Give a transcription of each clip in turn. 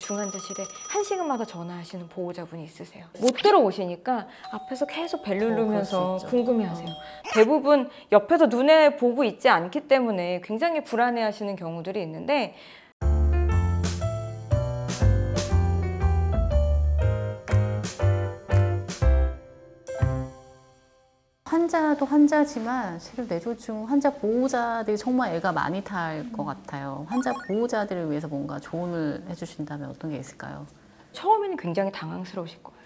중환자실에 1시간마다 전화하시는 보호자분이 있으세요. 못 들어오시니까 앞에서 계속 벨 누르면서 궁금해하세요. 대부분 옆에서 눈에 보고 있지 않기 때문에 굉장히 불안해하시는 경우들이 있는데, 환자도 환자지만 실은 뇌졸중 환자 보호자들이 정말 애가 많이 탈 것 같아요. 환자 보호자들을 위해서 뭔가 조언을 해주신다면 어떤 게 있을까요? 처음에는 굉장히 당황스러우실 거예요.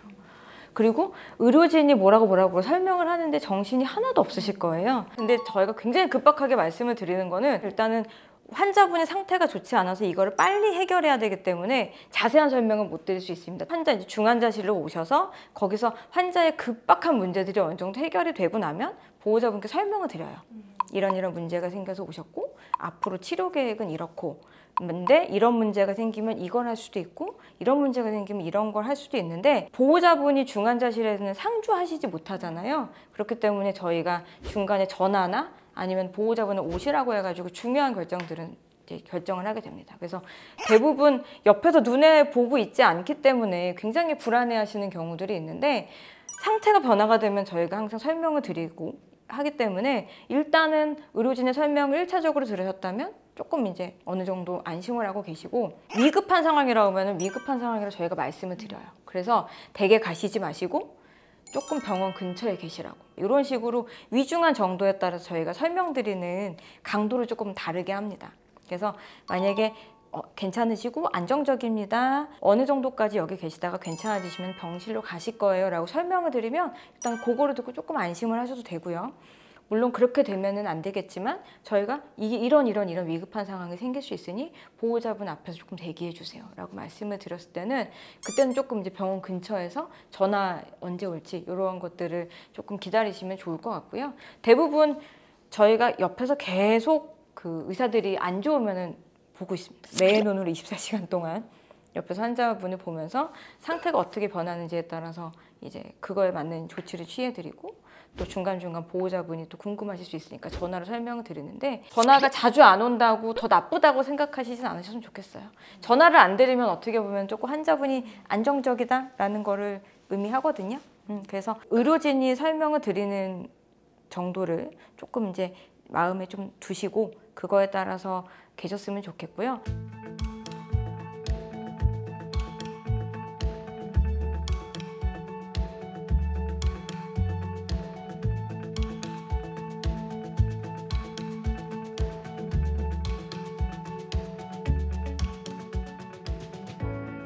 그리고 의료진이 뭐라고 설명을 하는데 정신이 하나도 없으실 거예요. 근데 저희가 굉장히 급박하게 말씀을 드리는 거는, 일단은 환자분의 상태가 좋지 않아서 이거를 빨리 해결해야 되기 때문에 자세한 설명은 못 드릴 수 있습니다. 환자 이제 중환자실로 오셔서 거기서 환자의 급박한 문제들이 어느 정도 해결이 되고 나면 보호자분께 설명을 드려요. 이런 문제가 생겨서 오셨고 앞으로 치료 계획은 이렇고, 근데 이런 문제가 생기면 이걸 할 수도 있고 이런 문제가 생기면 이런 걸 할 수도 있는데, 보호자분이 중환자실에는 상주하시지 못하잖아요. 그렇기 때문에 저희가 중간에 전화나 아니면 보호자분을 오시라고 해가지고 중요한 결정들은 이제 결정을 하게 됩니다. 그래서 대부분 옆에서 눈에 보고 있지 않기 때문에 굉장히 불안해하시는 경우들이 있는데, 상태가 변화가 되면 저희가 항상 설명을 드리고 하기 때문에, 일단은 의료진의 설명을 1차적으로 들으셨다면 조금 이제 어느 정도 안심을 하고 계시고, 위급한 상황이라고 하면 위급한 상황이라고 저희가 말씀을 드려요. 그래서 댁에 가시지 마시고 조금 병원 근처에 계시라고, 이런 식으로 위중한 정도에 따라서 저희가 설명드리는 강도를 조금 다르게 합니다. 그래서 만약에 괜찮으시고 안정적입니다, 어느 정도까지 여기 계시다가 괜찮아지시면 병실로 가실 거예요 라고 설명을 드리면 일단 그거를 듣고 조금 안심을 하셔도 되고요. 물론 그렇게 되면은 안 되겠지만 저희가 이게 이런 위급한 상황이 생길 수 있으니 보호자분 앞에서 조금 대기해 주세요 라고 말씀을 드렸을 때는, 그때는 조금 이제 병원 근처에서 전화 언제 올지 이런 것들을 조금 기다리시면 좋을 것 같고요. 대부분 저희가 옆에서 계속 그 의사들이 안 좋으면은 보고 있습니다. 매 눈으로 24시간 동안 옆에서 환자분을 보면서 상태가 어떻게 변하는지에 따라서 이제 그거에 맞는 조치를 취해드리고, 또 중간중간 보호자분이 또 궁금하실 수 있으니까 전화로 설명을 드리는데, 전화가 자주 안 온다고 더 나쁘다고 생각하시진 않으셨으면 좋겠어요. 전화를 안 드리면 어떻게 보면 조금 환자분이 안정적이다라는 거를 의미하거든요. 그래서 의료진이 설명을 드리는 정도를 조금 이제 마음에 좀 두시고 그거에 따라서 계셨으면 좋겠고요.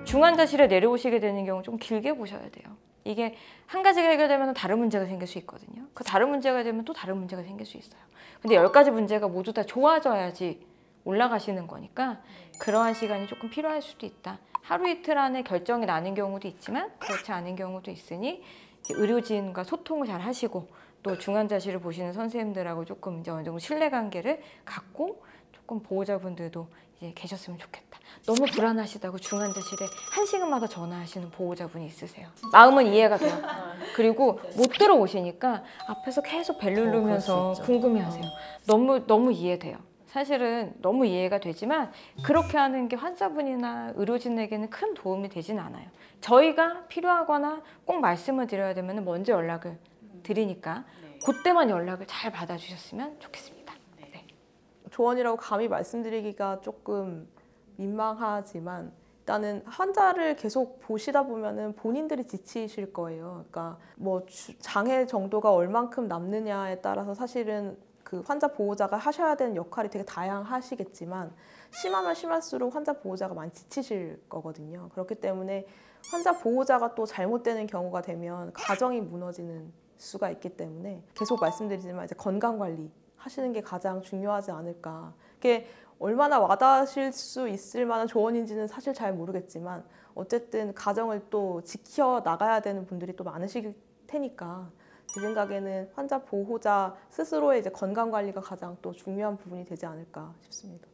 중환자실에 내려오시게 되는 경우 좀 길게 보셔야 돼요. 이게 한 가지가 해결되면 다른 문제가 생길 수 있거든요. 그 다른 문제가 되면 또 다른 문제가 생길 수 있어요. 근데 10가지 문제가 모두 다 좋아져야지 올라가시는 거니까 그러한 시간이 조금 필요할 수도 있다. 하루 이틀 안에 결정이 나는 경우도 있지만 그렇지 않은 경우도 있으니 이제 의료진과 소통을 잘 하시고, 또 중환자실을 보시는 선생님들하고 조금 이제 어느 정도 신뢰관계를 갖고 조금 보호자분들도 이제 계셨으면 좋겠다. 너무 불안하시다고 중환자실에 1시간마다 전화하시는 보호자분이 있으세요. 마음은 이해가 돼요. 그리고 못 들어오시니까 앞에서 계속 벨 누르면서 궁금해하세요. 너무 이해돼요. 사실은 너무 이해가 되지만 그렇게 하는 게 환자분이나 의료진에게는 큰 도움이 되진 않아요. 저희가 필요하거나 꼭 말씀을 드려야 되면 먼저 연락을 드리니까 그때만 연락을 잘 받아주셨으면 좋겠습니다. 네. 조언이라고 감히 말씀드리기가 조금 민망하지만, 일단은 환자를 계속 보시다 보면은 본인들이 지치실 거예요. 그러니까 뭐 장애 정도가 얼만큼 남느냐에 따라서 사실은 그 환자 보호자가 하셔야 되는 역할이 되게 다양하시겠지만, 심하면 심할수록 환자 보호자가 많이 지치실 거거든요. 그렇기 때문에 환자 보호자가 또 잘못되는 경우가 되면 가정이 무너지는 수가 있기 때문에, 계속 말씀드리지만 이제 건강 관리 하시는 게 가장 중요하지 않을까. 그게 얼마나 와닿으실 수 있을 만한 조언인지는 사실 잘 모르겠지만, 어쨌든 가정을 또 지켜 나가야 되는 분들이 또 많으실 테니까, 제 생각에는 환자 보호자 스스로의 이제 건강 관리가 가장 또 중요한 부분이 되지 않을까 싶습니다.